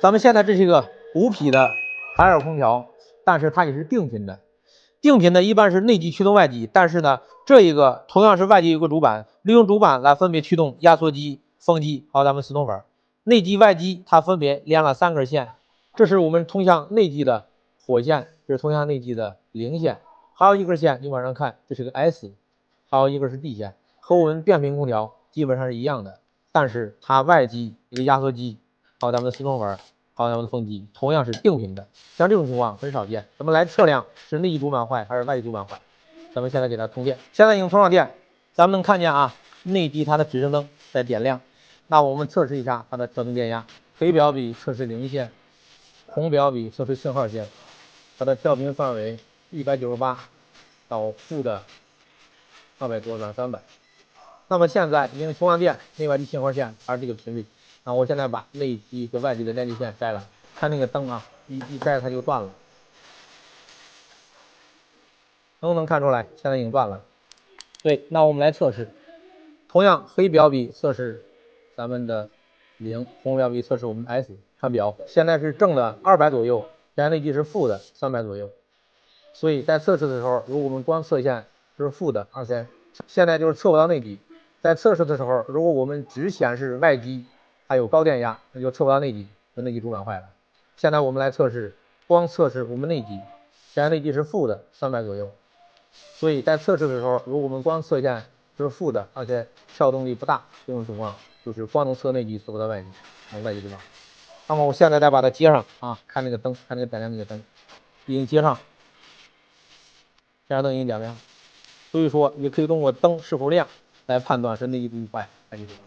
咱们现在这是一个5匹的海尔空调，但是它也是定频的。定频的一般是内机驱动外机，但是呢，这一个同样是外机有个主板，利用主板来分别驱动压缩机、风机，还有咱们四通粉。内机、外机它分别连了3根线，这是我们通向内机的火线，这是通向内机的零线，还有一根线你往上看，这是个 S， 还有一根是 D 线，和我们变频空调基本上是一样的，但是它外机一个压缩机，还有咱们的四通粉。还有咱们的风机同样是定频的，像这种情况很少见。咱们来测量是内机主板坏还是外机主板坏。咱们现在给它通电，现在已经充上电，咱们能看见啊，内机它的指示灯在点亮。那我们测试一下它的调动电压，黑表笔测试零线，红表笔测试信号线，它的调频范围198到负的200多转300。那么现在已经充上电，内外机信号线还是这个频率。那我现在把内机和外机的连接线摘了，看那个灯啊，一摘它就断了，能看出来，现在已经断了。对，那我们来测试，同样黑表笔测试咱们的0，红表笔测试我们的 S， 看表，现在是正的200左右，现在内机是负的300左右。所以在测试的时候，如果我们光测线是负的2000，现在就是测不到内机。在测试的时候，如果我们只显示外机还有高电压，那就测不到内机，那内机主板坏了。现在我们来测试，光测试我们内机，现在内机是负的300左右。所以在测试的时候，如果我们光测线是负的，而且跳动力不大，这种情况就是光能测内机，测不到外机，外机主板。那么我现在再把它接上啊，看那个灯，看那个点亮那个灯，已经接上。这灯已经点亮，所以说你可以通过灯是否亮来判断是内机主板坏还是主板。